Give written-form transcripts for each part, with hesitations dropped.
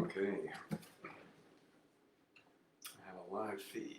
Okay. I have a live feed.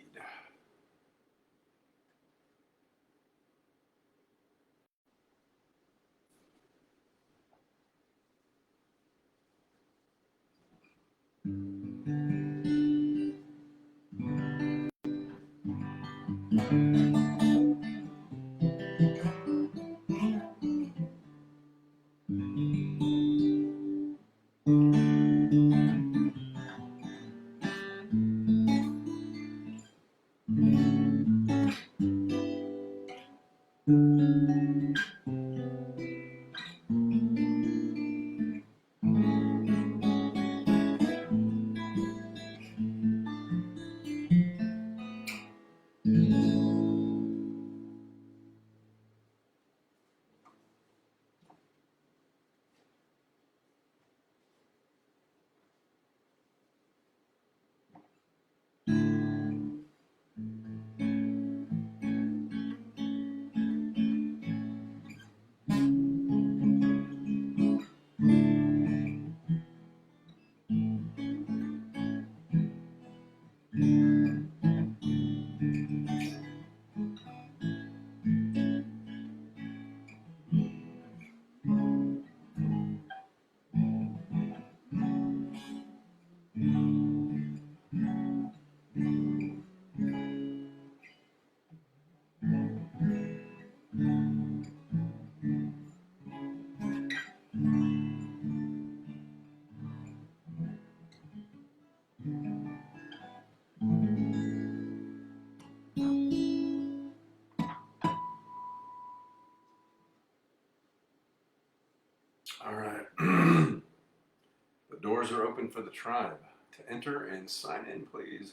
All right. The doors are open for the tribe to enter and sign in, please.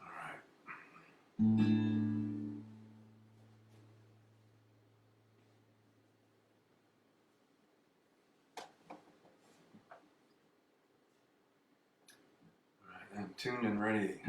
All right. All right. I'm tuned and ready.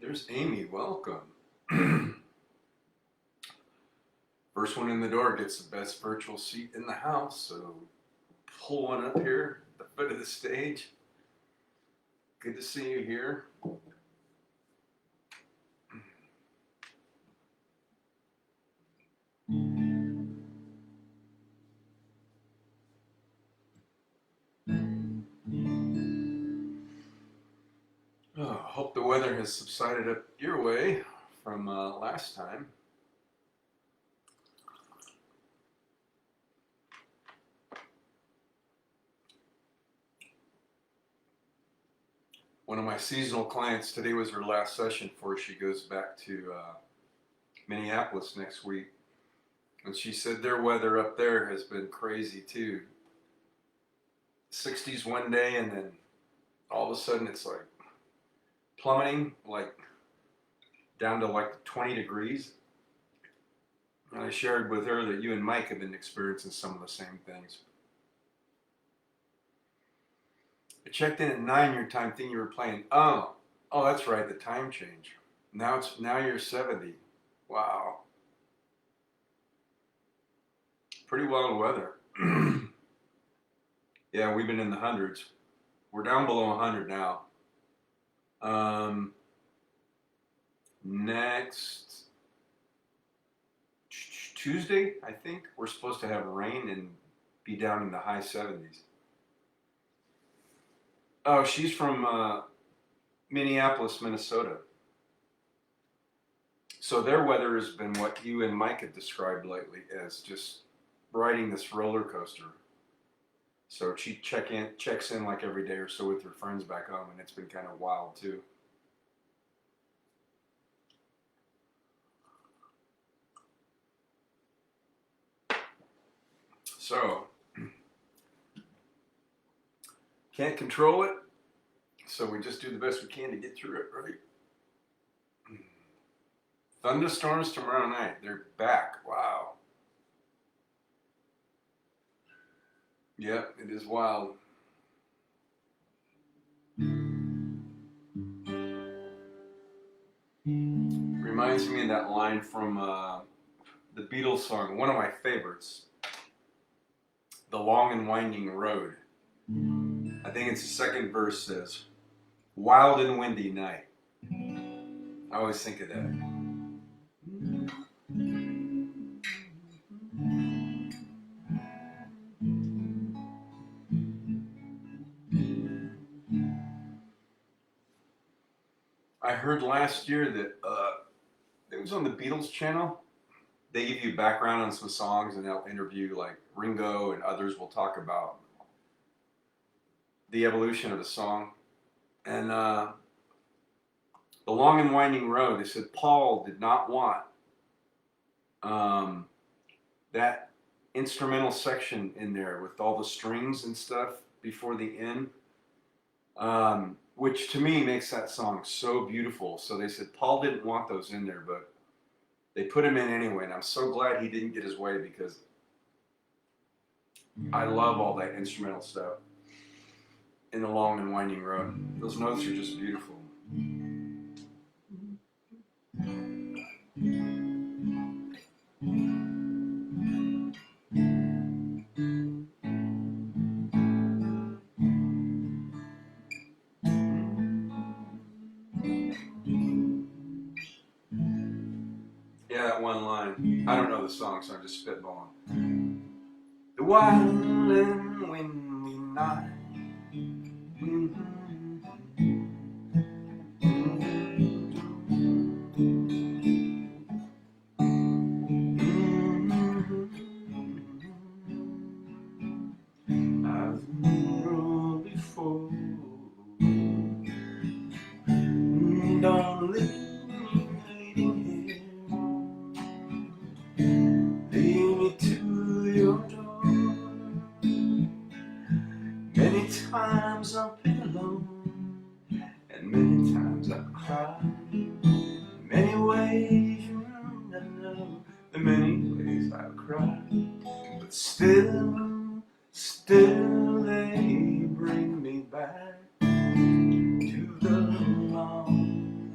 There's Amy. Welcome. First one in the door gets the best virtual seat in the house, so pull one up here at the foot of the stage. Good to see you here. Oh, hope the weather has subsided up your way from last time. One of my seasonal clients, today was her last session before she goes back to Minneapolis next week. And she said their weather up there has been crazy too. 60s one day, and then all of a sudden it's like plummeting, like down to like 20 degrees. And I shared with her that you and Mike have been experiencing some of the same things. I checked in at 9 your time, thinking you were playing. Oh, that's right, the time change. Now you're 70. Wow. Pretty wild weather. Yeah, we've been in the hundreds. We're down below 100 now. Next Tuesday, I think, we're supposed to have rain and be down in the high 70s. Oh, she's from Minneapolis, Minnesota. So their weather has been what you and Mike have described lately as just riding this roller coaster. So she checks in like every day or so with her friends back home, and it's been kind of wild too. So can't control it, so we just do the best we can to get through it, right? Thunderstorms tomorrow night. They're back. Wow. Yep, it is wild. Reminds me of that line from the Beatles song, one of my favorites, "The Long and Winding Road." I think it's the second verse says, "Wild and windy night." I always think of that. I heard last year that it was on the Beatles channel. They give you background on some songs, and they'll interview like Ringo and others will talk about the evolution of the song. And The Long and Winding Road, they said Paul did not want that instrumental section in there with all the strings and stuff before the end, which to me makes that song so beautiful. So they said Paul didn't want those in there, but they put him in anyway, and I'm so glad he didn't get his way because I love all that instrumental stuff in The Long and Winding Road. Those notes are just beautiful. Yeah, that one line. I don't know the song, so I'm just spitballing. The wild and windy night. I've been wrong before. Don't leave me waiting here. Lead me to your door. Many times I've been alone, and many times I've cried. Many ways you know, the many ways I've cried. But still they bring me back to the long,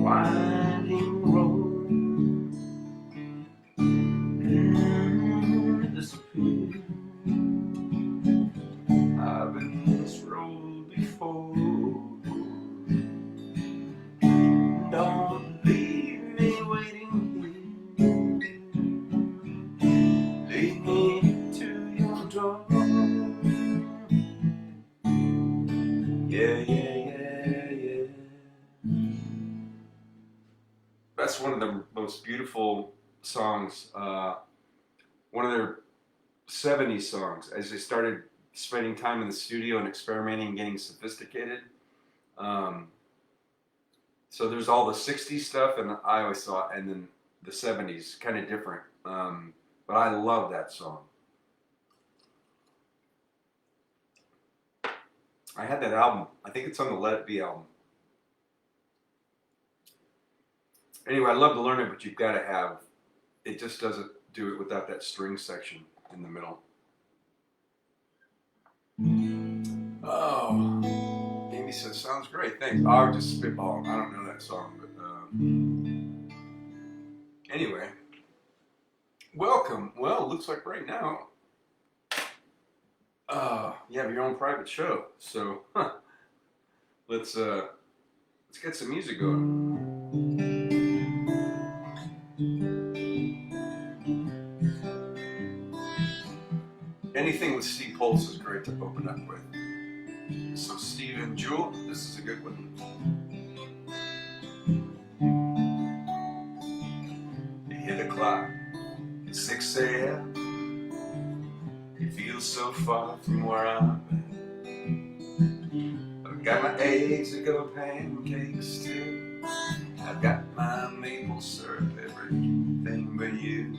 winding road. And disappear. I've been this road before. Don't leave me waiting here. Lead me to your door. Yeah. That's one of the most beautiful songs. One of their 70s songs as they started spending time in the studio and experimenting and getting sophisticated. So there's all the 60s stuff, and I always thought, and then the 70s, kind of different. But I love that song. I had that album. I think it's on the Let It Be album. Anyway, I love to learn it, but you've got to have, it just doesn't do it without that string section in the middle. Oh, Amy says, sounds great, thanks. Oh, I was just spitballing. I don't know that song, but anyway. Welcome. Well, looks like right now you have your own private show. So let's get some music going. anything with Steve Pulse is great to open up with. So Steve and Jewel, this is a good one. You hit a clock at 6 a.m. You feel so far from where I'm at. I've got my eggs that go pancakes too. I've got my maple syrup, everything but you.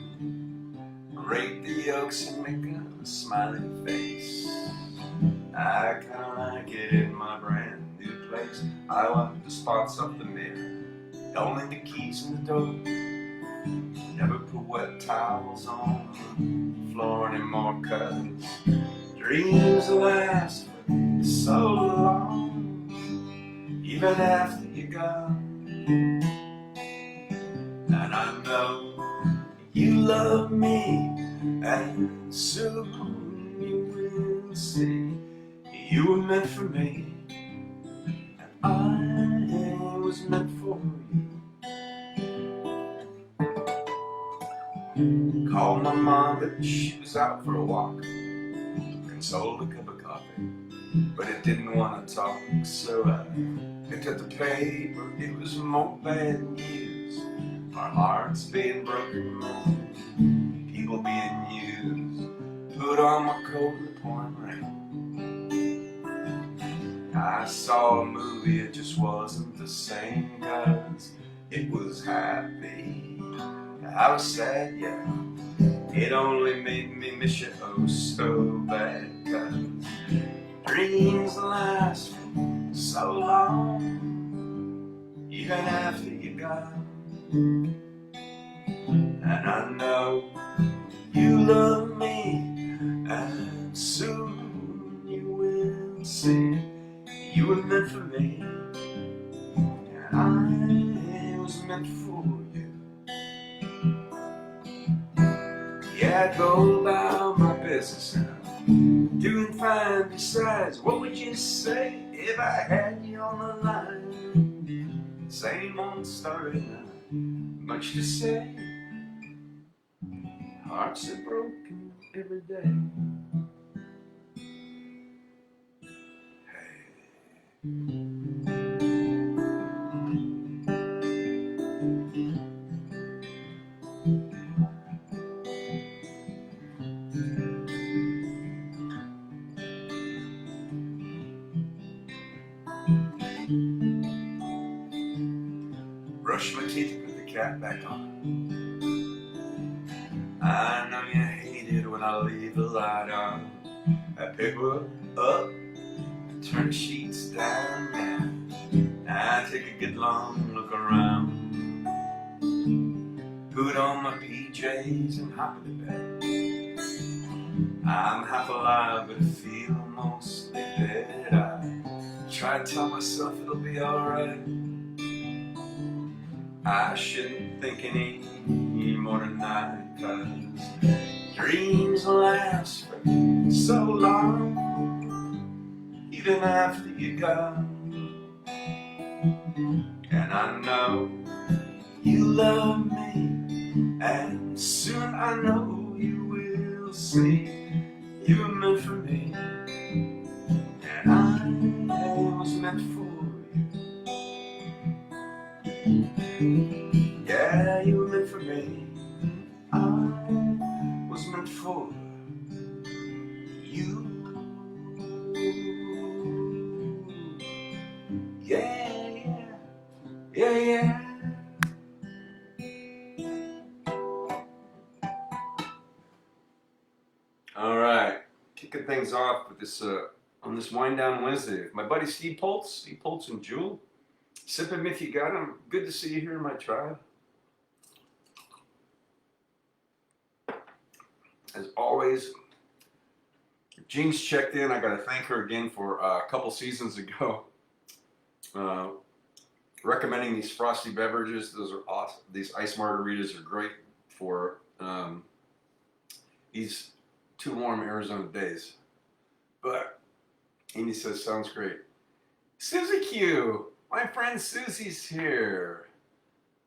Rake the yolks and make a smiley face. I kinda like it in my brand new place. I wipe the spots off the mirror, don't leave the keys in the door. Never put wet towels on the floor anymore, 'cause dreams last for so long, even after you're gone. And I know you love me, and soon you will see you were meant for me, and I was meant for you. Called my mom, but she was out for a walk. Consoled a cup of coffee, but it didn't want to talk. So I picked up the paper, it was more bad news. Our hearts being broken, more people being used. Put on my coat in the pouring rain. I saw a movie, it just wasn't the same, 'cause it was happy. I was sad, yeah. It only made me miss you oh so bad, 'cause dreams last for so long, even after you're gone. And I know you love me, and soon you will see you were meant for me, and I was meant for you. Yeah, I go about my business now, doing fine. Besides, what would you say if I had you on the line? Same old story now, much to say. Hearts are broken every day. Hey. Brush my teeth and put the cap back on. I know you hate it when I leave the light on. I pick her up, turn the sheets down, and I take a good long look around. Put on my PJs and hop in the bed. I'm half alive, but I feel mostly dead. I try to tell myself it'll be alright. I shouldn't think any more tonight, 'cause dreams last for so long, even after you're gone. And I know you love me, and soon I know you will see you were meant for me, and I was meant for you. Yeah, you were meant for me, I was meant for you. Yeah, yeah, yeah, yeah. All right, kicking things off with this on this Wind Down Wednesday. My buddy Steve Pulse and Jewel. Sip 'em if you got 'em. Good to see you here in my tribe. As always, Jean's checked in. I got to thank her again for a couple seasons ago. Recommending these frosty beverages. Those are awesome. These ice margaritas are great for these too warm Arizona days. But Amy says, sounds great. Susie Q, my friend Susie's here.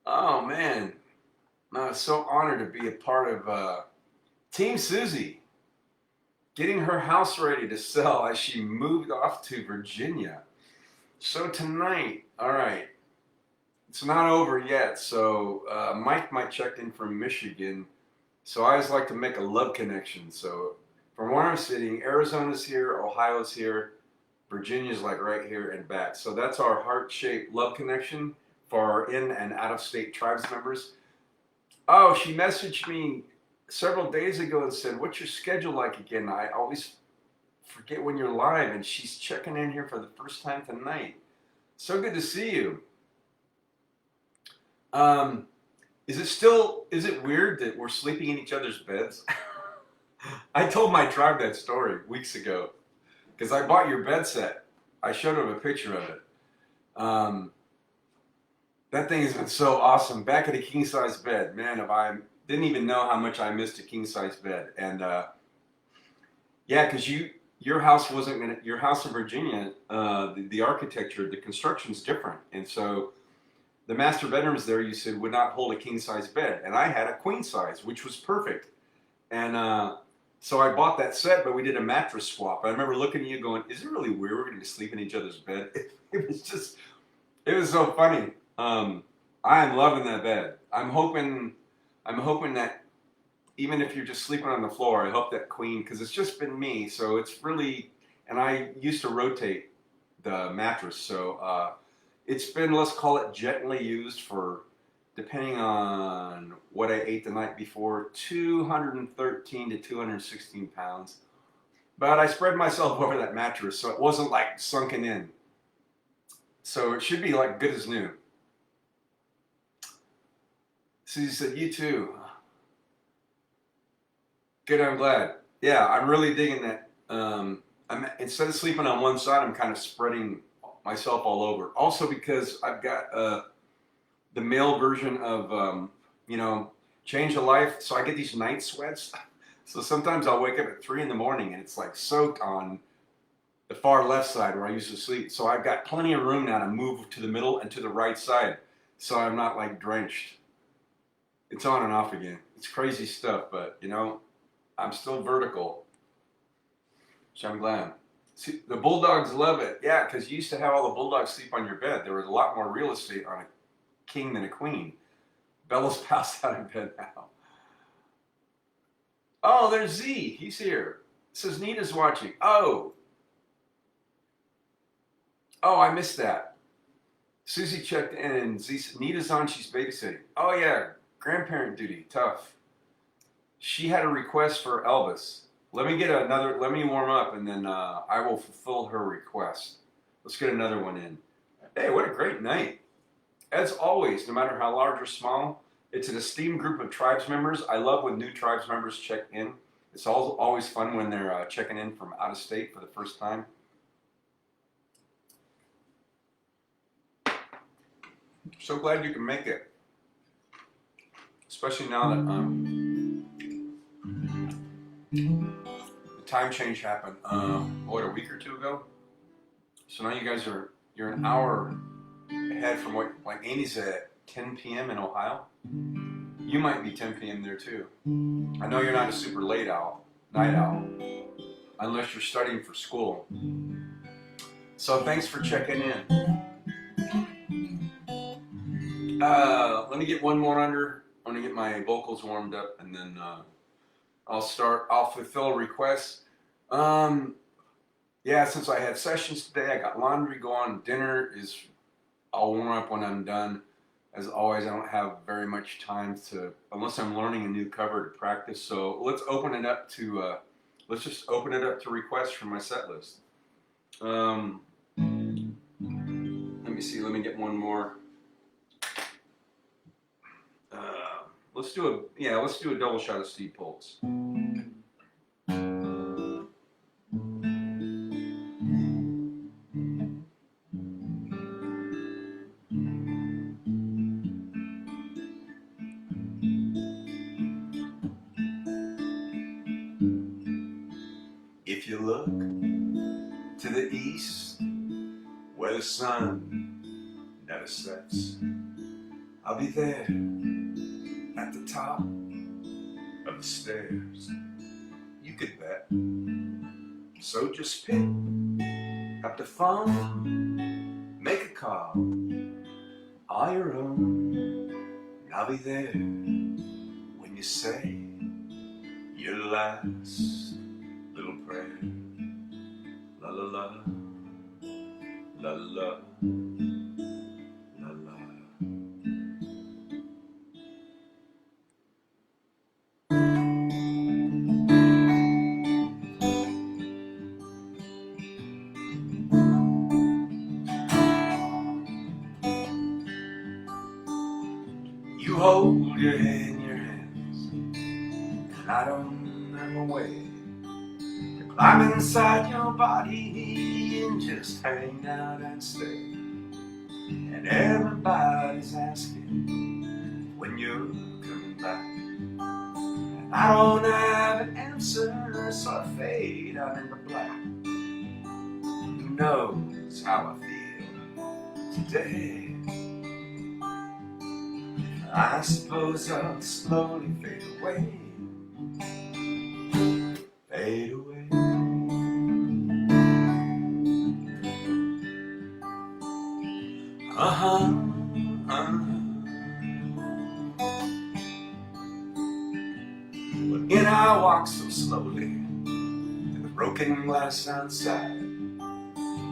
Oh man, I'm so honored to be a part of Team Susie. getting her house ready to sell as she moved off to Virginia. So tonight, all right, it's not over yet. So Mike might check in from Michigan. So I always like to make a love connection. So from where I'm sitting, Arizona's here, Ohio's here, Virginia's like right here and back. So that's our heart-shaped love connection for our in and out-of-state tribes members. Oh, she messaged me several days ago and said, "What's your schedule like again? I always forget when you're live," and she's checking in here for the first time tonight. So good to see you. Um, is it weird that we're sleeping in each other's beds? I told my tribe that story weeks ago because I bought your bed set. I showed them a picture of it. Um, that thing has been so awesome. Back at a king size bed, man. If I didn't even know how much I missed a king size bed, and yeah, because your house wasn't gonna, your house in Virginia, the architecture, the construction's different, and so the master bedrooms there, you said, would not hold a king size bed, and I had a queen size, which was perfect, and so I bought that set, but we did a mattress swap. I remember looking at you going, "Is it really weird we're going to sleep in each other's bed?" It was just, it was so funny. I am loving that bed. I'm hoping that even if you're just sleeping on the floor, I hope that queen, because it's just been me, so it's really, and I used to rotate the mattress, so it's been, let's call it gently used for, depending on what I ate the night before, 213 to 216 pounds. But I spread myself over that mattress, so it wasn't like sunken in. So it should be like good as new. Susie said, "You too." Good, I'm glad. Yeah, I'm really digging that. I'm instead of sleeping on one side, I'm kind of spreading myself all over. Also because I've got the male version of you know, change of life. So I get these night sweats. So sometimes I'll wake up at 3 in the morning and it's like soaked on the far left side where I used to sleep. So I've got plenty of room now to move to the middle and to the right side, so I'm not like drenched. It's on and off again. It's crazy stuff, but you know, I'm still vertical, so I'm glad. See, the bulldogs love it. Yeah, because you used to have all the bulldogs sleep on your bed. There was a lot more real estate on a king than a queen. Bella's passed out in bed now. Oh, there's Z. He's here. It says Nita's watching. Oh, I missed that. Susie checked in and Z said, "Nita's on. She's babysitting." Oh yeah, grandparent duty. Tough. She had a request for Elvis. Let me warm up and then I will fulfill her request. Let's get another one in. Hey, what a great night. As always, no matter how large or small, it's an esteemed group of tribes members. I love when new tribes members check in. It's always fun when they're checking in from out of state for the first time. So glad you can make it. Especially now that the time change happened, a week or two ago? So now you're an hour ahead from what, like Amy's at 10 p.m. in Ohio. You might be 10 p.m. there too. I know you're not a super night owl, unless you're studying for school. So thanks for checking in. Let me get one more under. I'm gonna get my vocals warmed up, and then I'll fulfill requests. Yeah, since I had sessions today, I got laundry going. I'll warm up when I'm done. As always, I don't have very much time unless I'm learning a new cover to practice. So let's just open it up to requests from my set list. Let me see. Let me get one more. Let's do a double shot of Steve Poltz. If you look to the east, where the sun never sets, I'll be there at the top of the stairs. You could bet. So just pick up the phone, make a call, all your own. I'll be there when you say your last little prayer. La la la, la la, la la. You hold your head in your hands, and I don't have a way to climb inside your body and just hang out and stay. And everybody's asking when you're coming back. And I don't have an answer, so I fade out in the black. Who knows how I feel today? I suppose I'll slowly fade away. Fade away. Uh-huh, But in I walk so slowly to the broken glass outside.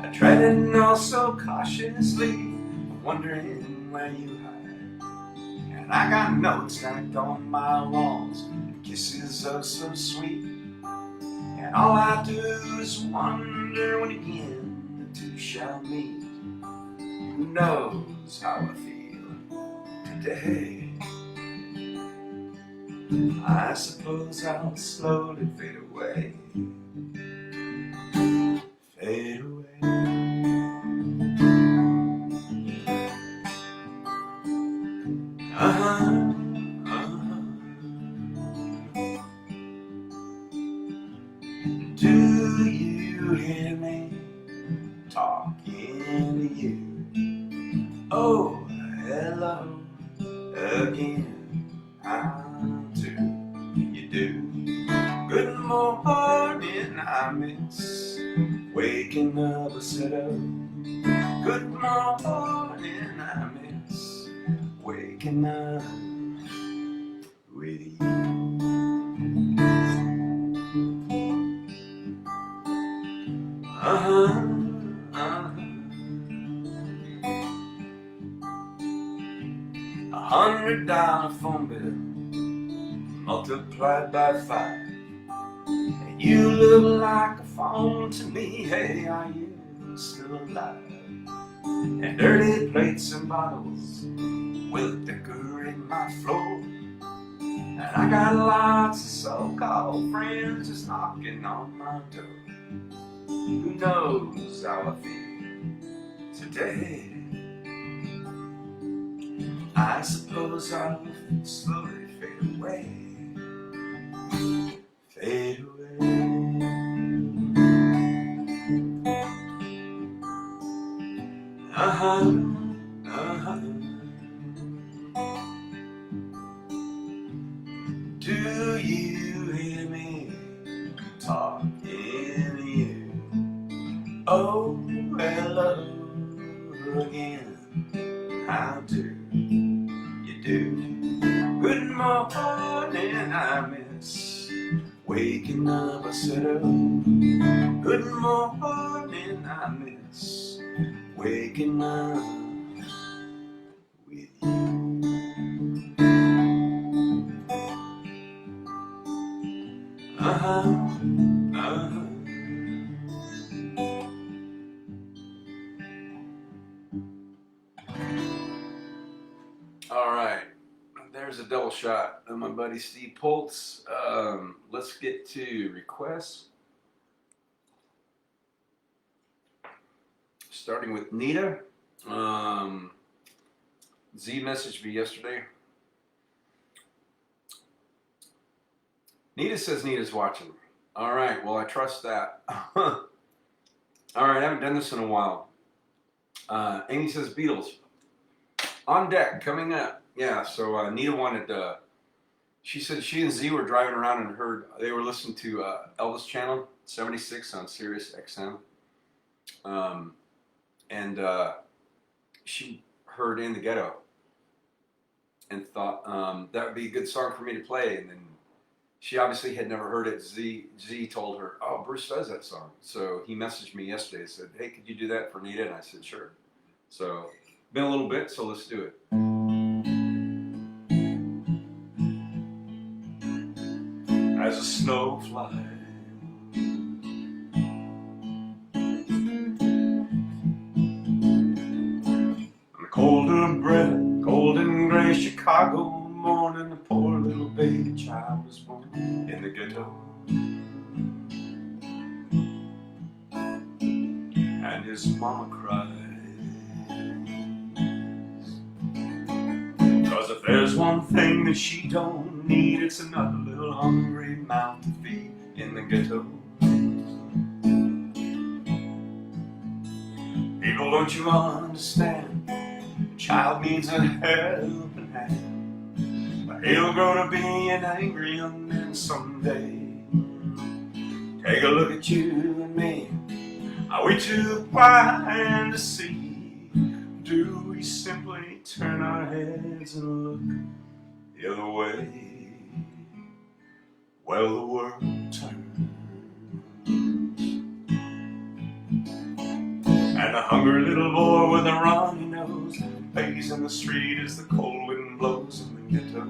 I treading all so cautiously, wondering where you hide. And I got notes stacked on my walls, kisses oh so sweet. And all I do is wonder when again the two shall meet. Who knows how I feel today? I suppose I'll slowly fade away. Fade away. Do you hear me talking to you? Oh, hello again. How do you do? Good morning, I miss waking up a set up. Good morning, I miss waking up with you. Uh-huh. 100-dollar phone bill multiplied by 5. And you look like a phone to me. Hey, are you still alive? And dirty plates and bottles will decorate my floor. And I got lots of so-called friends just knocking on my door. Who knows how I feel today? I suppose I'll slowly fade away. Fade away. Uh-huh. Do you hear me talking to you? Oh, hello again. How do you do? Good morning, I miss waking up a set up. Good morning, I miss waking up with you. All right, there's a double shot of my buddy Steve Poltz. Let's get to requests. Starting with Nita. Z messaged me yesterday. Nita says Nita's watching. All right, well, I trust that. All right, I haven't done this in a while. Amy says Beatles. On deck, coming up. Yeah, so Nita wanted She said she and Z were driving around and they were listening to Elvis Channel 76 on Sirius XM. And she heard In the Ghetto and thought that would be a good song for me to play. And then she obviously had never heard it. Z told her, "Oh, Bruce does that song." So he messaged me yesterday and said, "Hey, could you do that for Nita?" And I said, "Sure." So been a little bit, so let's do it. As a snow flies on a cold and gray Chicago morning, a poor little baby child was born in the ghetto. And his mama cries, 'cause if there's one thing that she don't need, it's another little hungry mouth to feed in the ghetto. People, don't you understand? A child needs a helping hand, but he'll grow to be an angry young man someday. Take a look at you and me. Are we too blind to see? Do we simply turn our heads and look the other way? Well, the world turns, and a hungry little boy with a runny nose begs in the street as the cold wind blows in the ghetto.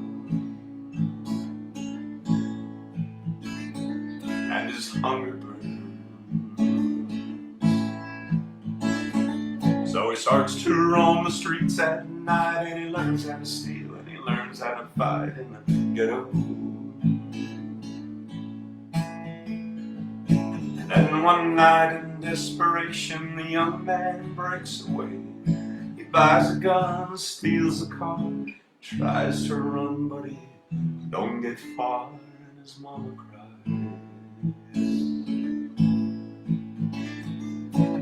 And his hunger burns, so he starts to roam the streets at night, and he learns how to steal, and he learns how to fight in the ghetto. And one night in desperation, the young man breaks away. He buys a gun, steals a car, tries to run, but he don't get far, and his mama cries.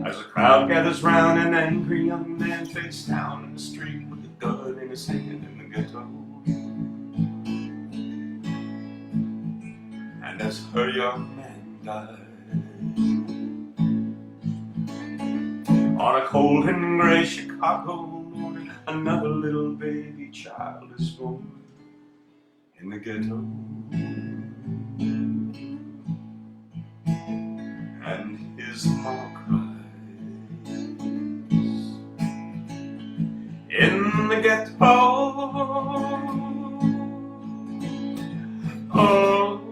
As the crowd gathers round, an angry young man face down in the street with a gun in his hand in the ghetto. And as her young man dies, on a cold and gray Chicago morning, another little baby child is born in the ghetto. And his mama cries in the ghetto. Oh.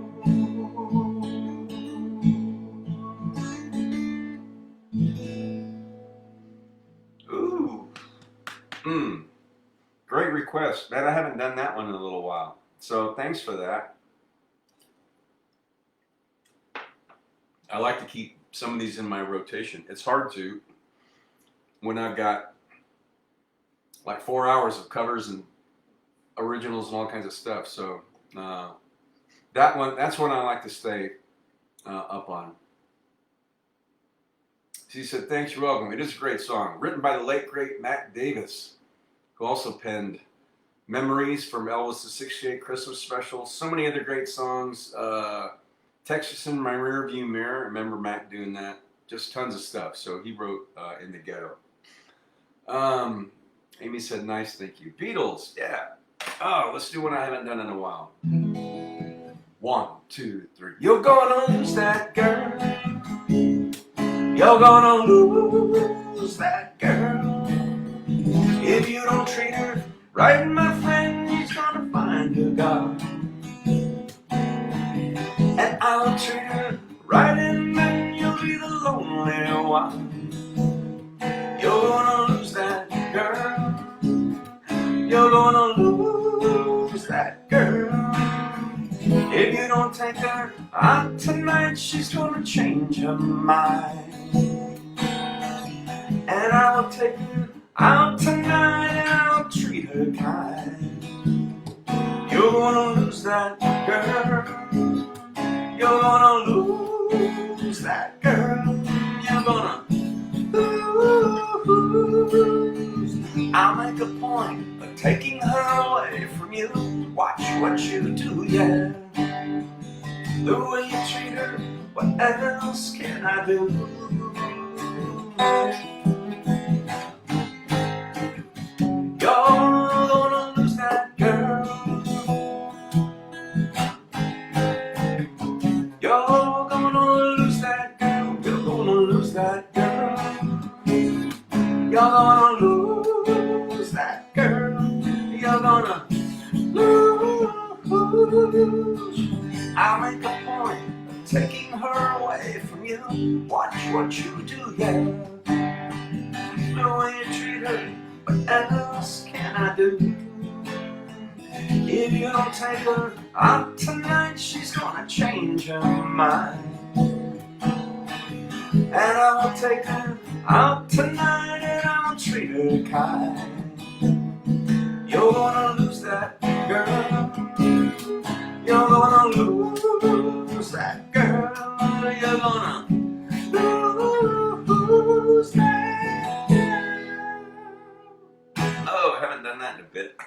Great request. Man, I haven't done that one in a little while. So thanks for that. I like to keep some of these in my rotation. It's hard to when I've got like 4 hours of covers and originals and all kinds of stuff. So that's one I like to stay up on. She said, "Thanks, you're welcome. It is a great song. Written by the late, great Mac Davis, who also penned Memories from Elvis' '68 Christmas Special. So many other great songs. Texas in My Rearview Mirror. Remember Mac doing that? Just tons of stuff. So he wrote In the Ghetto. Amy said, "Nice, thank you." Beatles, yeah. Oh, let's do one I haven't done in a while. 1, 2, 3. You're gonna lose that girl. You're gonna lose that girl. If you don't treat her right, my friend, he's gonna find a God. And I'll treat her right, and then you'll be the lonely one. You're gonna lose that girl. You're gonna lose that girl. If you don't take her out tonight, she's gonna change her mind. And I'll take her out tonight, and I'll treat her kind. You're gonna lose that girl. You're gonna lose that girl. You're gonna lose. I'll make a point of taking her away from you. Watch what you do, yeah. The way you treat her, what else can I do? You're gonna lose that girl. You're gonna lose that girl. You're gonna lose that girl. You're gonna lose that girl. You're gonna lose. I'll make a point of taking her away from you. Watch what you do, yeah. The way you treat her, what else can I do? If you don't take her out tonight, she's gonna change her mind. And I will take her out tonight and I'll treat her kind. You're gonna lose that girl. You're gonna lose that girl. You're gonna lose that girl. Oh, I haven't done that in a bit.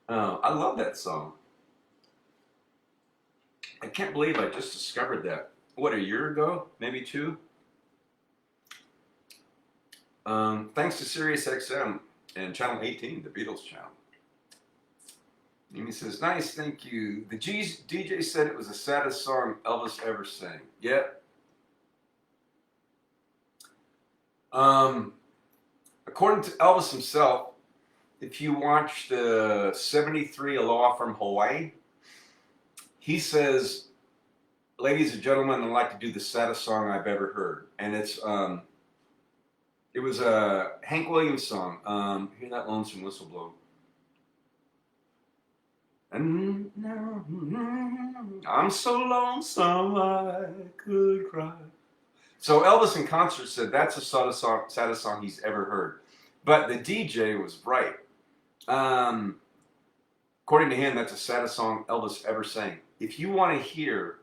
Oh, I love that song. I can't believe I just discovered that. What, a year ago? Maybe 2? Thanks to SiriusXM and Channel 18, the Beatles channel. Amy says, nice, thank you. The DJ said it was the saddest song Elvis ever sang. Yep. According to Elvis himself, if you watch the 73 Aloha from Hawaii, he says, ladies and gentlemen, I'd like to do the saddest song I've ever heard. And it was a Hank Williams song. Hear that lonesome whistle blow. And I'm so lonesome I could cry. So Elvis in concert said that's the saddest song he's ever heard. But the DJ was right. According to him, that's the saddest song Elvis ever sang. If you want to hear,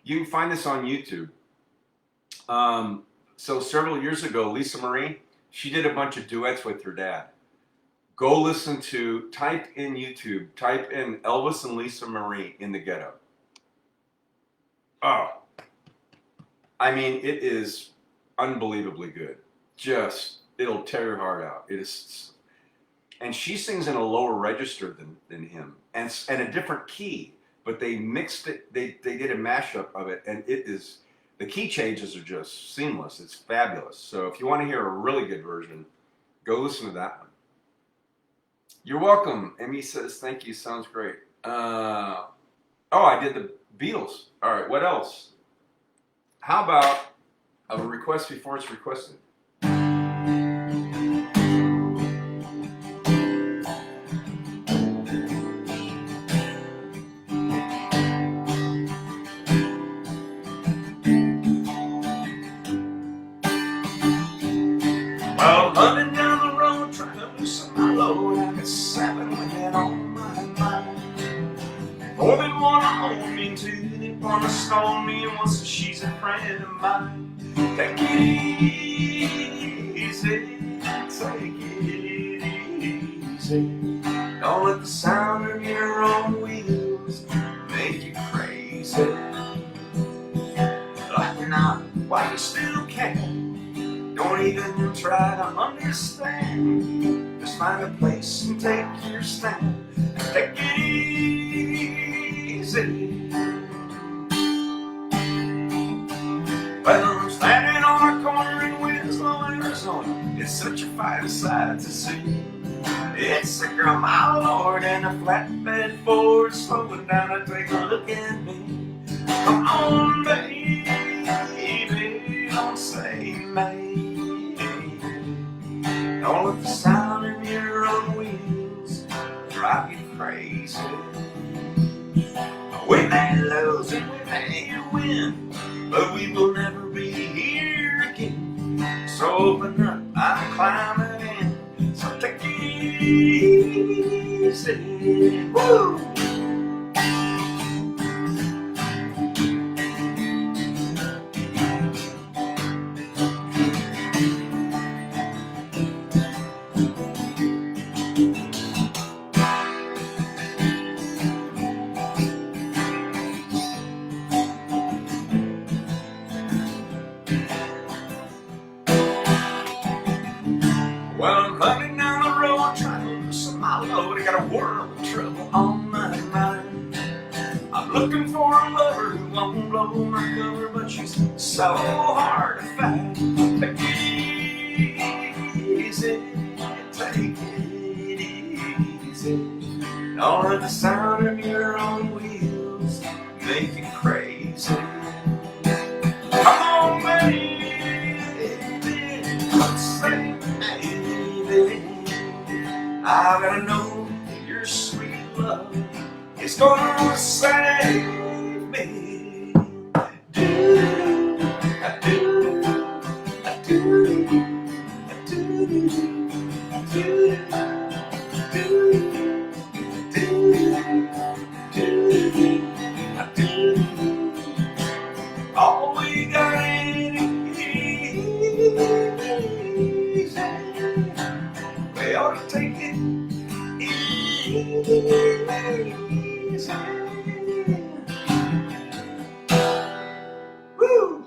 you can find this on YouTube. So several years ago, Lisa Marie, she did a bunch of duets with her dad. Go listen to, type in YouTube, type in Elvis and Lisa Marie in the Ghetto. Oh, I mean, it is unbelievably good. Just, it'll tear your heart out. It is, and she sings in a lower register than him, and a different key, but they mixed it, they did a mashup of it, and it is, the key changes are just seamless. It's fabulous. So if you want to hear a really good version, go listen to that one. You're welcome. Emmy says, thank you. Sounds great. Oh, I did the Beatles. All right, what else? How about a request before it's requested? Well, hunting down the road, trying to loosen my load, I got 7 women on my mind. 4 that wanna own me, 2 that wanna stone me, and 1 says she's a friend of mine. Take it easy, take it easy. Don't let the sound of your own wheels make you crazy. Like not while you still can. Don't even try to understand. Just find a place and take your stand. Take it easy. Well, I'm standing on a corner in Winslow, Arizona. It's such a fine sight to see. It's a girl, my lord, and a flatbed Ford slowing down to take a look at me. Come on, baby, don't say maybe. Don't let the sound of your own wheels drive you crazy. We may lose and we may win, but we will never be here again. So open up, I'm climbing in. So take it easy. Woo! load, I got a world of trouble on my mind. I'm looking for a lover who won't blow my cover, but she's so hard to find. Take it easy, take it easy. Don't let the sound of your own wheels make you crazy. Come on, baby, say, baby, I gotta know your sweet love is gonna save me. Do, I do, I do, I do, I do. All we got is easy. We ought to take it easy. Woo!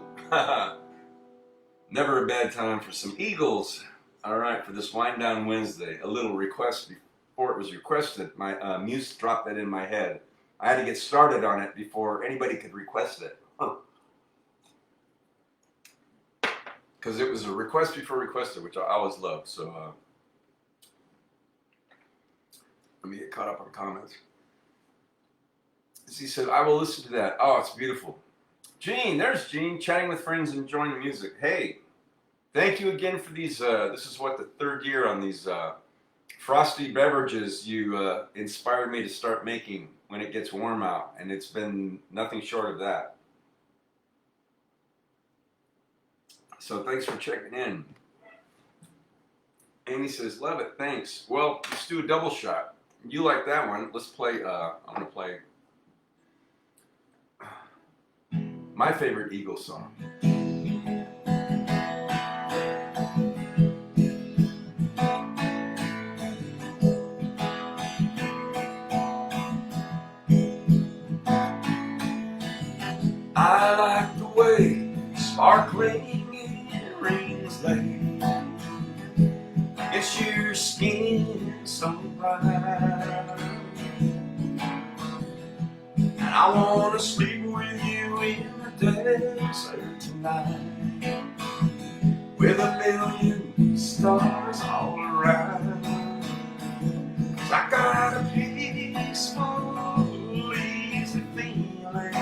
Never a bad time for some Eagles. All right, for this Wind Down Wednesday, a little request before it was requested. My muse dropped that in my head. I had to get started on it before anybody could request it. Because it was a request before requested, which I always love. So let me get caught up on comments. He said, I will listen to that. Oh, it's beautiful. Gene, there's Gene, chatting with friends, enjoying the music. Hey, thank you again for these. This is what, the third year on these frosty beverages you inspired me to start making when it gets warm out. And it's been nothing short of that. So thanks for checking in. Amy says, love it, thanks. Well, let's do a double shot. You like that one. Let's play, I'm going to play my favorite Eagles song. I like the way sparkling earrings lay against your skin so bright, and I want to sleep with you in the desert tonight, with a million stars all around. 'Cause I got a peaceful, easy feeling.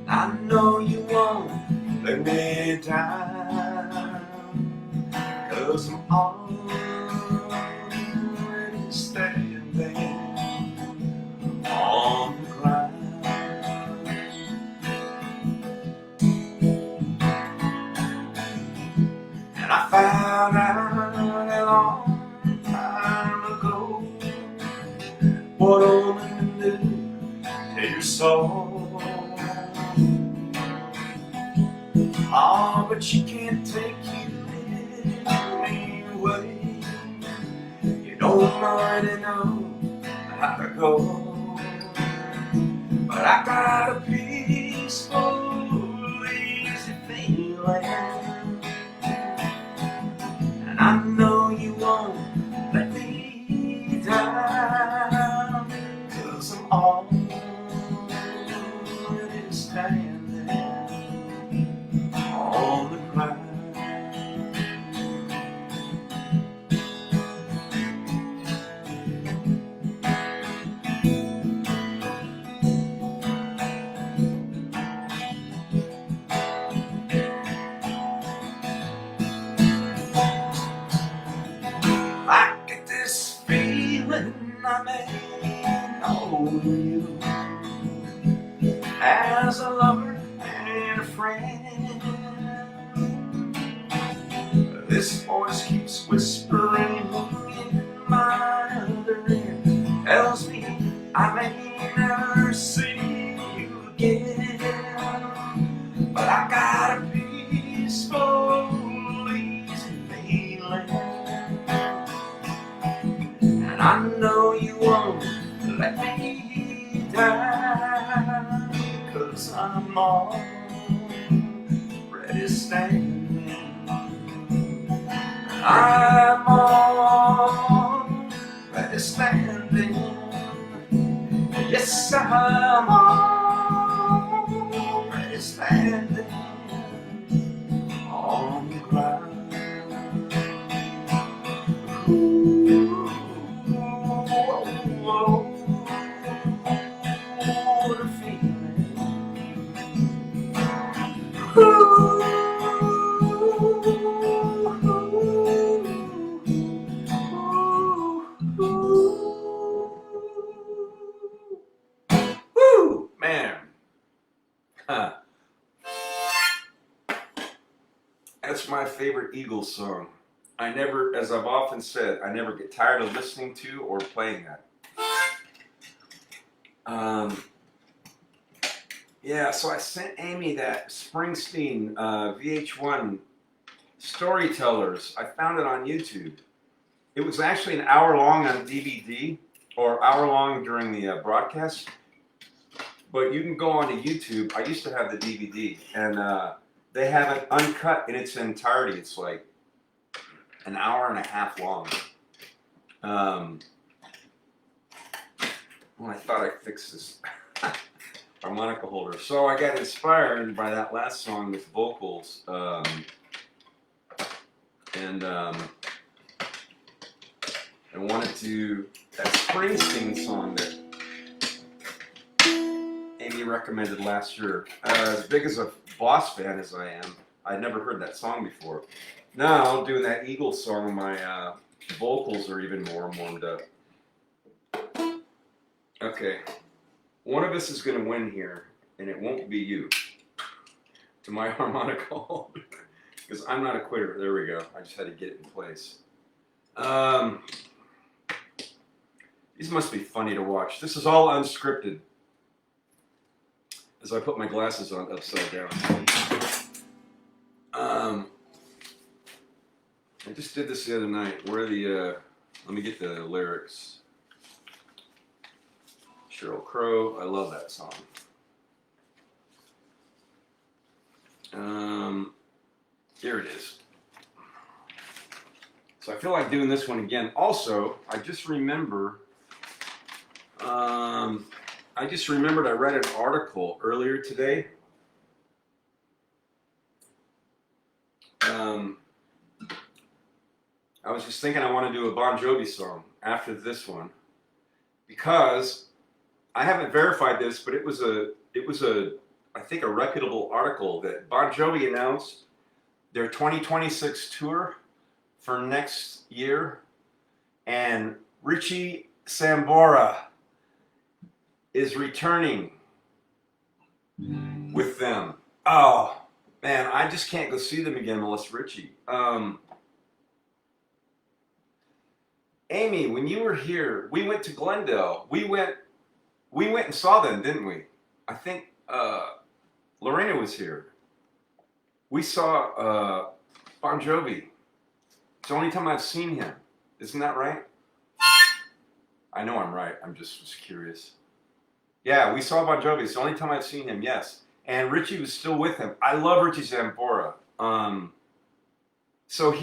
I know you won't let me down, 'cause I'm already standing on the ground. And I found out a long time ago what only do to your soul. Oh, but she can't take you anyway. You don't already know how to go. But I got a peaceful, easy feeling, and I know you won't let me down, 'cause I'm already standing on the ground. I get this feeling I may know you as a lover and a friend. This voice keeps whispering in my other ear, tells me I may never see you again. But I got a peaceful, easy feeling, and I know you won't let me down. What's my favorite Eagles song? I never, as I've often said, I never get tired of listening to or playing that. Yeah, so I sent Amy that Springsteen VH1 Storytellers. I found it on YouTube. It was actually an hour long on DVD, or hour long during the broadcast. But you can go onto YouTube. I used to have the DVD, and they have it uncut in its entirety. It's like an hour and a half long. Well, I thought I fixed this harmonica holder. So I got inspired by that last song with vocals. And I wanted to, that Springsteen song that Amy recommended last year. As big as a Boss fan as I am, I'd never heard that song before. Now, doing that Eagles song, my vocals are even more warmed up. Okay, one of us is going to win here, and it won't be you. To my harmonica holder. Because I'm not a quitter. There we go. I just had to get it in place. These must be funny to watch. This is all unscripted. As I put my glasses on upside down. I just did this the other night. Where the let me get the lyrics. Sheryl Crow. I love that song. Here it is. So I feel like doing this one again. Also, I just remembered I read an article earlier today. I was just thinking I want to do a Bon Jovi song after this one because I haven't verified this, but it was a I think a reputable article that Bon Jovi announced their 2026 tour for next year, and Richie Sambora is returning with them. Oh man, I just can't go see them again unless Richie. Amy, when you were here, we went to Glendale. We went and saw them, didn't we? I think Lorena was here. We saw Bon Jovi. It's the only time I've seen him. Isn't that right? I know I'm right. I'm just curious. Yeah, we saw Bon Jovi. It's the only time I've seen him, yes. And Richie was still with him. I love Richie Sambora. So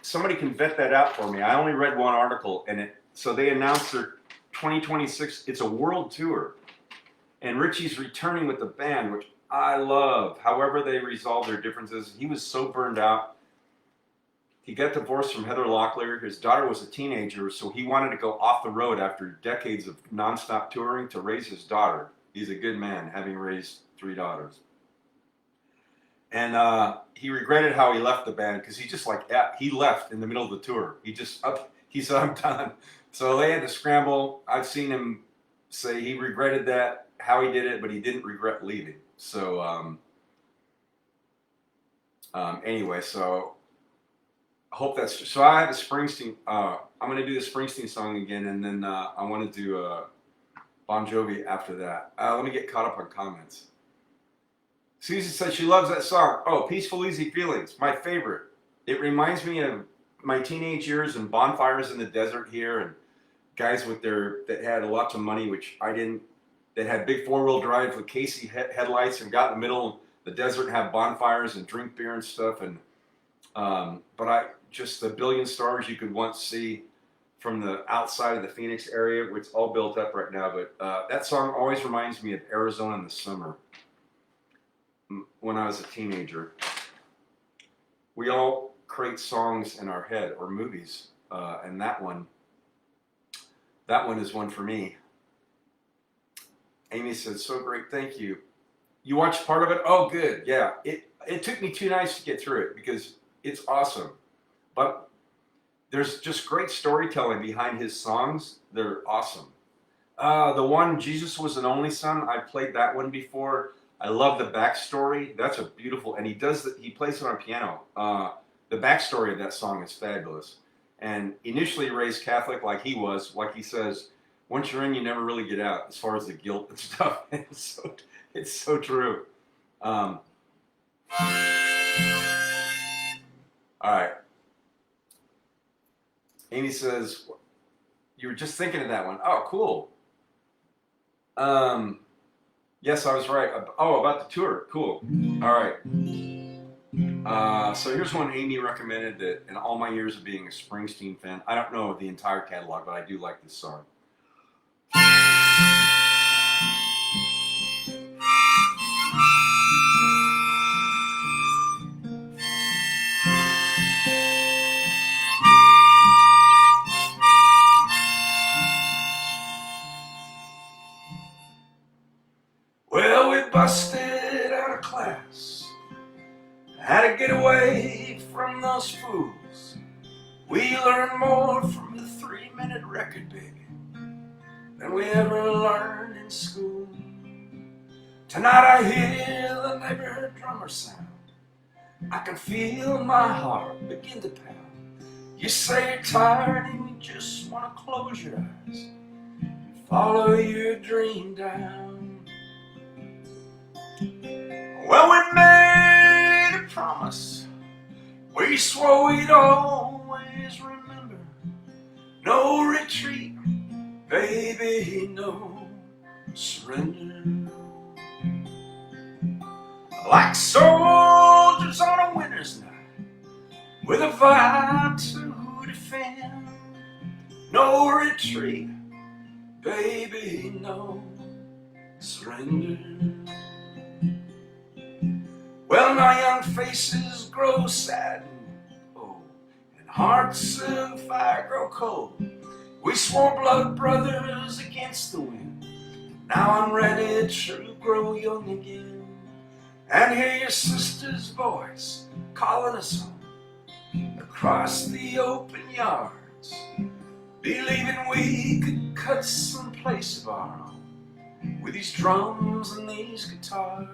somebody can vet that out for me. I only read one article, so they announced their 2026, it's a world tour. And Richie's returning with the band, which I love. However they resolve their differences. He was so burned out. He got divorced from Heather Locklear. His daughter was a teenager, so he wanted to go off the road after decades of nonstop touring to raise his daughter. He's a good man, having raised 3 daughters. And he regretted how he left the band because he left in the middle of the tour. He said, I'm done. So they had to scramble. I've seen him say he regretted that, how he did it, but he didn't regret leaving. So anyway, so I hope that's, so I have a Springsteen, I'm going to do the Springsteen song again, and then I want to do Bon Jovi after that. Let me get caught up on comments. Susan said she loves that song. Oh, Peaceful Easy Feelings, my favorite. It reminds me of my teenage years and bonfires in the desert here, and guys that had lots of money, which I didn't, that had big 4-wheel drive with Casey headlights and got in the middle of the desert and have bonfires and drink beer and stuff. And but just the billion stars you could once see from the outside of the Phoenix area, which is all built up right now. But that song always reminds me of Arizona in the summer when I was a teenager. We all create songs in our head or movies, and that one is one for me. Amy said, so great, thank you. You watched part of it? Oh, good, yeah. It took me 2 nights to get through it because it's awesome. But there's just great storytelling behind his songs. They're awesome. The one, Jesus Was an Only Son, I played that one before. I love the backstory. That's a beautiful, and he does he plays it on piano. The backstory of that song is fabulous. And initially raised Catholic like he was, like he says, once you're in, you never really get out. As far as the guilt and stuff, it's so true. All right. Amy says, you were just thinking of that one. Oh, cool. Yes, I was right. Oh, about the tour. Cool. All right. So here's one Amy recommended that in all my years of being a Springsteen fan, I don't know the entire catalog, but I do like this song. Well, we busted out of class, had to get away from those fools. We learned more from the 3-minute record, baby, than we ever learned in school. Tonight I hear the neighborhood drummer sound. I can feel my heart begin to pound. You say you're tired and you just want to close your eyes and follow your dream down. Well, we made a promise. We swore we'd always remember. No retreat, baby, no surrender. Like soldiers on a winter's night, with a vow to defend. No retreat, baby, no surrender. Well, now young faces grow sad and old, and hearts of fire grow cold. We swore blood brothers against the wind. Now I'm ready to grow young again and hear your sister's voice calling us home across the open yards, believing we could cut some place of our own with these drums and these guitars.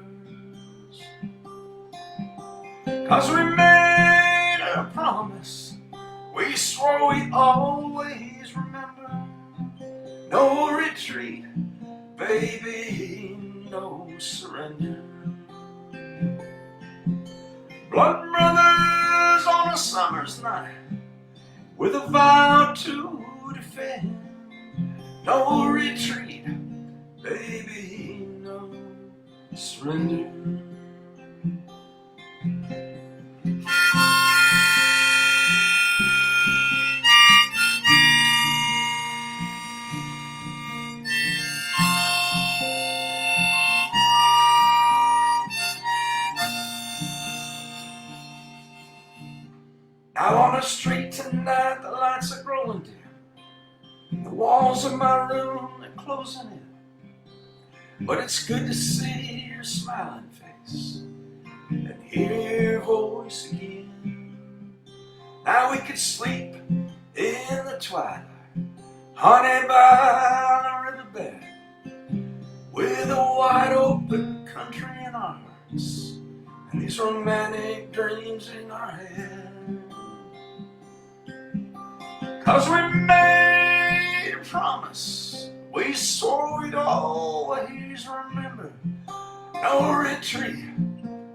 'Cause we made a promise, we swore we'd always remember. No retreat, baby, no surrender. Blood brothers on a summer's night, with a vow to defend. No retreat, baby, no surrender. Out on the street tonight, the lights are growing dim. The walls of my room are closing in. But it's good to see your smiling face and hear your voice again. Now we could sleep in the twilight, honey, by the riverbed, with a wide open country in our hearts and these romantic dreams in our head. 'Cause we made a promise, we swore we'd always remember. No retreat,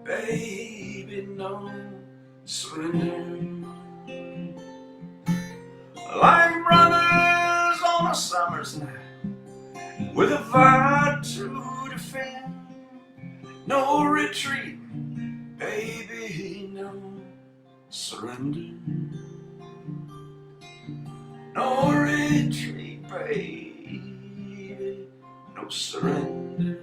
baby, no surrender. Like brothers on a summer's night, with a vow to defend. No retreat, baby, no surrender. No retreat, baby, no surrender.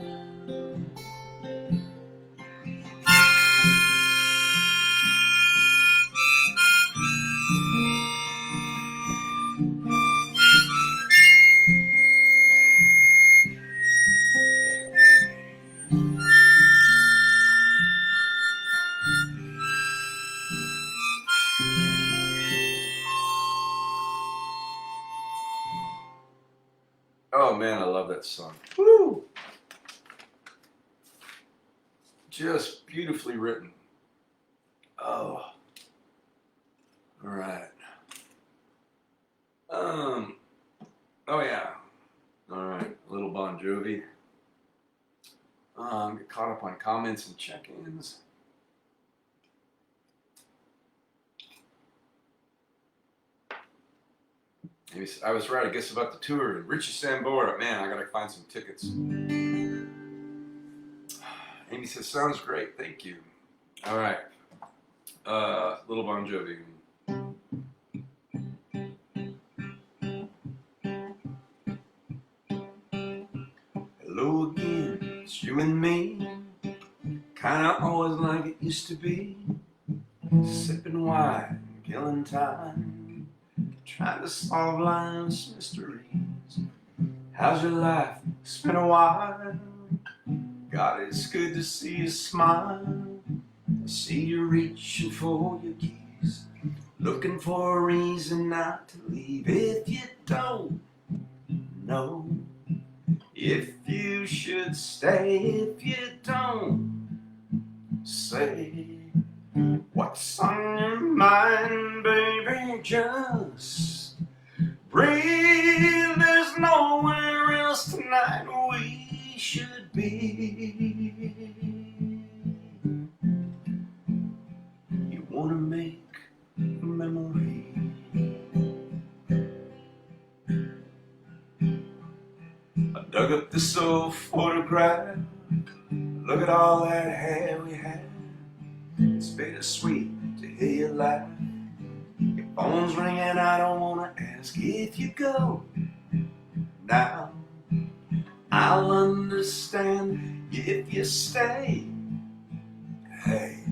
Oh man, I love that song. Woo! just beautifully written. Oh, all right. Oh yeah. All right, a little Bon Jovi. Get caught up on comments and check-ins. I was right, I guess, about the tour. Richie Sambora, man, I gotta find some tickets. Amy says, sounds great, thank you. All right, little Bon Jovi. Hello again, it's you and me. Kinda always like it used to be. Sipping wine, killing time, trying to solve life's mysteries. How's your life? It's been a while. God, it's good to see you smile. I see you reaching for your keys, looking for a reason not to leave. If you don't know if you should stay, if you don't say what's on your mind, baby, just breathe. There's nowhere else tonight we should be. You wanna make a memory. I dug up this old photograph. Look at all that hair we had. It's bittersweet to hear you laugh. Your phone's ringing, I don't wanna ask if you go. Now I'll understand if you stay. Hey,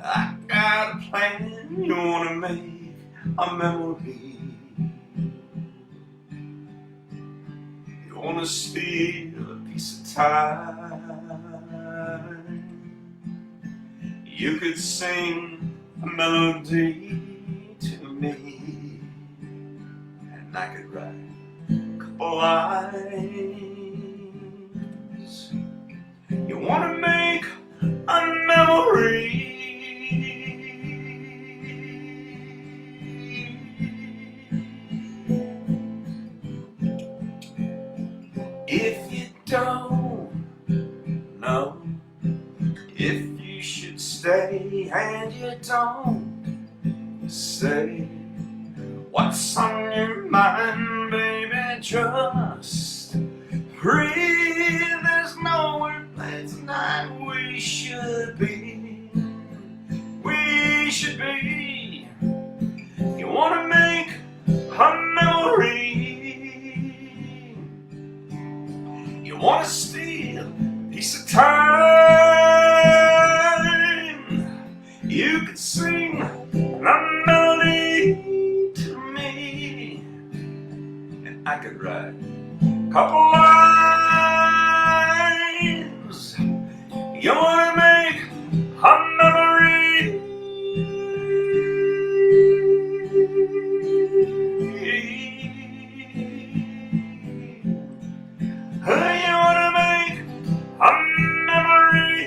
I got a plan. You wanna make a memory. You wanna steal a piece of time. You could sing a melody to me, and I could write a couple lines. You wanna make a memory. If you don't know if you should stay, and you don't say what's on your mind, baby, just breathe. There's nowhere tonight we should be. We should be. You wanna make a memory. You wanna steal a piece of time. You could sing a melody to me, and I could write a couple lines. You wanna make a memory. You wanna make a memory.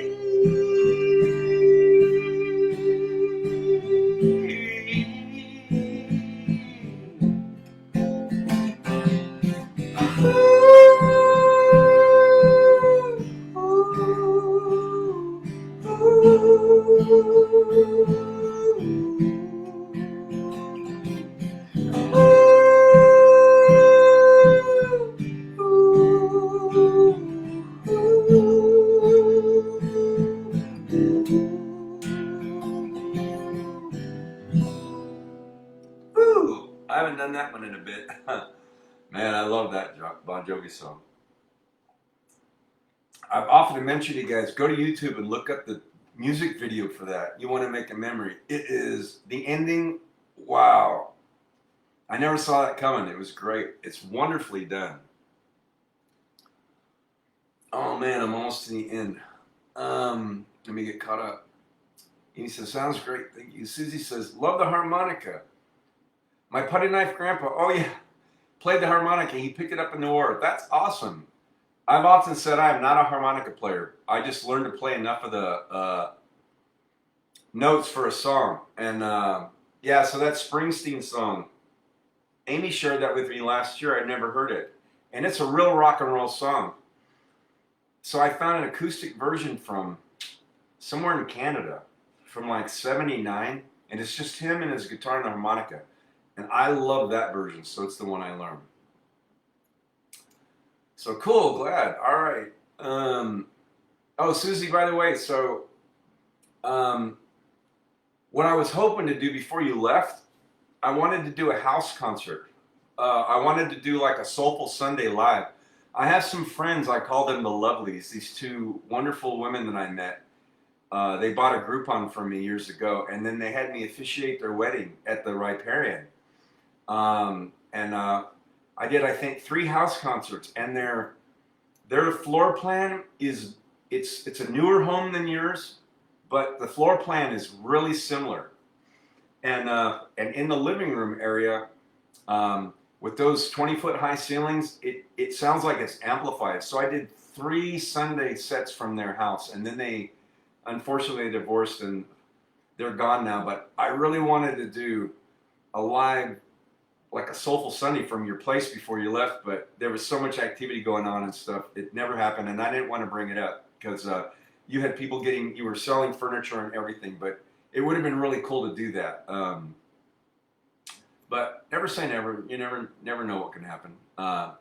I haven't done that one in a bit. Man, I love that Bon Jovi song. I've often mentioned to you guys, go to YouTube and look up the music video for that. You want to make a memory. It is the ending. Wow. I never saw that coming. It was great. It's wonderfully done. Oh man, I'm almost to the end. Let me get caught up. And he says, sounds great. Thank you. Susie says, love the harmonica. My putty knife grandpa, oh yeah, played the harmonica. He picked it up in the war. That's awesome. I've often said I am not a harmonica player. I just learned to play enough of the notes for a song. And yeah, so that Springsteen song, Amy shared that with me last year. I'd never heard it. And it's a real rock and roll song. So I found an acoustic version from somewhere in Canada from like 79. And it's just him and his guitar and the harmonica. And I love that version. So it's the one I learned. So cool, glad. All right. Oh, Susie, by the way, so what I was hoping to do before you left, I wanted to do a house concert. I wanted to do like a Soulful Sunday live. I have some friends, I call them the Lovelies, these two wonderful women that I met. They bought a Groupon from me years ago, and then they had me officiate their wedding at the Riparian. I did, I think, 3 house concerts, and their floor plan is, it's a newer home than yours, but the floor plan is really similar. And in the living room area, with those 20-foot high ceilings, it sounds like it's amplified. So I did 3 Sunday sets from their house, and then they unfortunately divorced and they're gone now. But I really wanted to do a live, like a Soulful Sunday from your place before you left, but there was so much activity going on and stuff, it never happened, and I didn't want to bring it up because you had people you were selling furniture and everything, but it would have been really cool to do that. But never say never. You never know what can happen.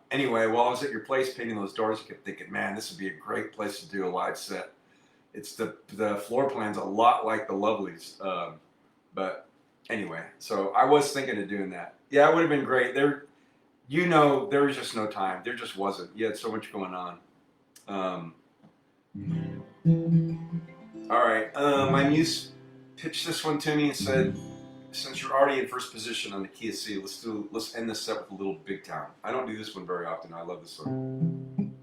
Anyway, while I was at your place painting those doors, I kept thinking, man, this would be a great place to do a live set. It's the floor plan's a lot like the Lovelies, but anyway, so I was thinking of doing that. Yeah, it would have been great. There was just no time. There just wasn't. You had so much going on. All right, my muse pitched this one to me and said, since you're already in first position on the key of C, let's end this set with a little Big Town. I don't do this one very often. I love this song.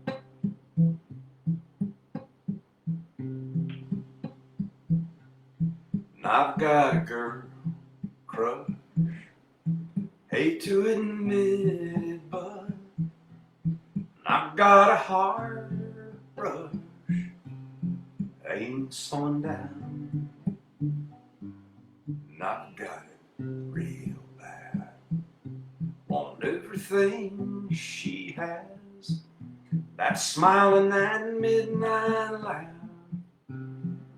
I've got a girl crush, hate to admit it, but I've got a heart rush, ain't slowing down, and I've got it real bad, want everything she has, that smile and that midnight laugh,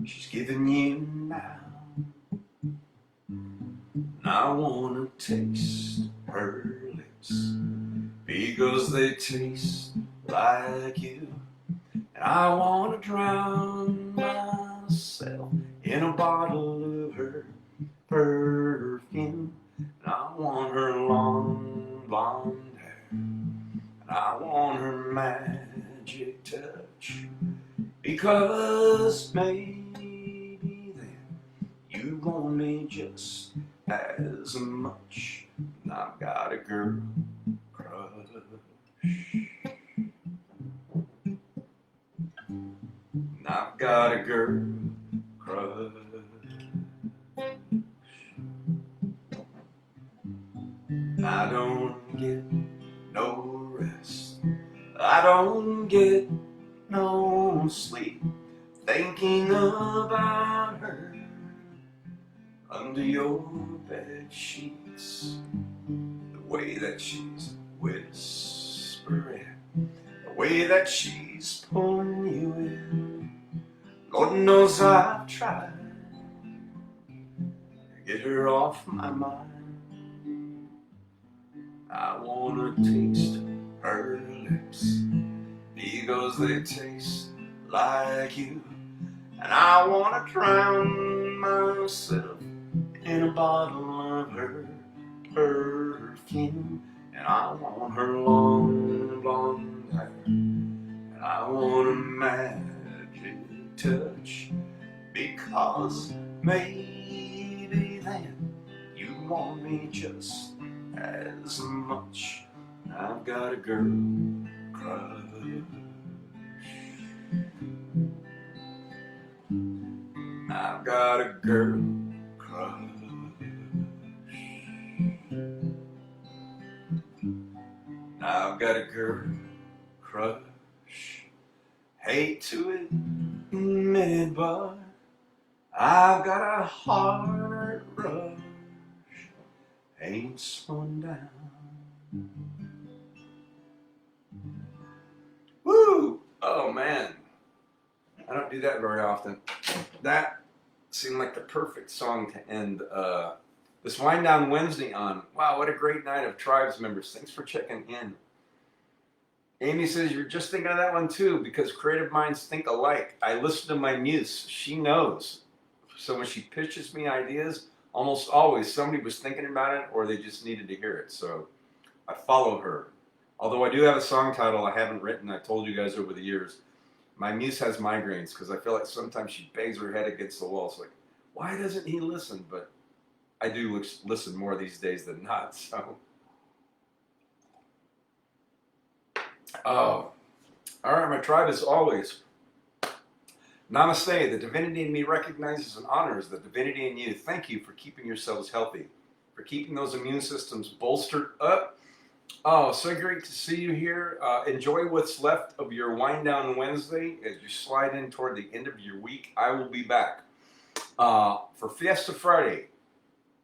she's giving you now. I wanna taste her lips because they taste like you. And I wanna drown myself in a bottle of her perfume. And I want her long blonde hair, and I want her magic touch, because maybe then you want me just as much. And I've got a girl crush. And I've got a girl crush. I don't get no rest, I don't get no sleep, thinking about her under your bed sheets. The way that she's whispering, the way that she's pulling you in. Lord knows I've tried to get her off my mind. I wanna taste her lips because they taste like you. And I wanna drown myself in a bottle of her perfume. And I want her long blonde hair, and I want a magic touch, because maybe then you want me just as much. I've got a girl crush. I've got a girl crush. I've got a girl crush. Hate to admit it, but I've got a heart rush. Ain't slowing down. Woo! Oh man, I don't do that very often. That seemed like the perfect song to end this Wind Down Wednesday on. Wow, what a great night of Tribes members. Thanks for checking in. Amy says, you're just thinking of that one too, because creative minds think alike. I listen to my muse. She knows. So when she pitches me ideas, almost always somebody was thinking about it or they just needed to hear it. So I follow her. Although I do have a song title I haven't written, I told you guys over the years. My muse has migraines because I feel like sometimes she bangs her head against the wall. It's like, why doesn't he listen? But I do listen more these days than not. So, oh, all right, my tribe is always. Namaste. The divinity in me recognizes and honors the divinity in you. Thank you for keeping yourselves healthy, for keeping those immune systems bolstered up. Oh, so great to see you here. Enjoy what's left of your Wind Down Wednesday as you slide in toward the end of your week. I will be back for Fiesta Friday.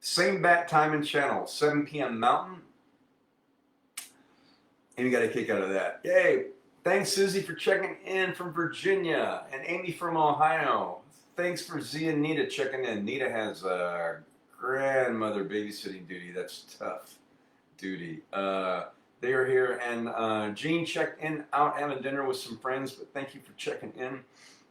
Same bat time and channel, 7 p.m. Mountain. And you got a kick out of that. Yay. Thanks, Susie, for checking in from Virginia. And Amy from Ohio. Thanks for Zia and Nita checking in. Nita has a grandmother babysitting duty. That's tough duty. They are here. And Jean checked in out having dinner with some friends. But thank you for checking in.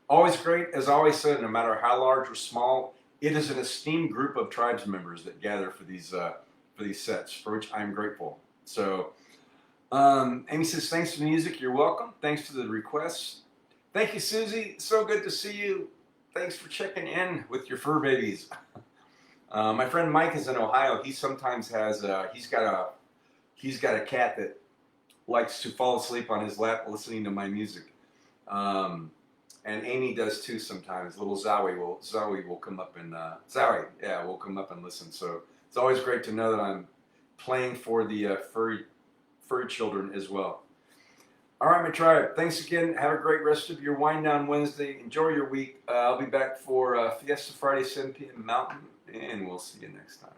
Always great. As I always said, no matter how large or small, it is an esteemed group of tribes members that gather for these sets, for which I'm grateful. So, Amy says, thanks for the music. You're welcome. Thanks for the requests. Thank you, Susie. So good to see you. Thanks for checking in with your fur babies. My friend Mike is in Ohio. He sometimes has he's got a cat that likes to fall asleep on his lap listening to my music. And Amy does too sometimes. Little Zowie will come up and will come up and listen. So it's always great to know that I'm playing for the furry children as well. All right, my tribe. Thanks again. Have a great rest of your Wind Down Wednesday. Enjoy your week. I'll be back for Fiesta Friday, 7 p.m. Mountain, and we'll see you next time.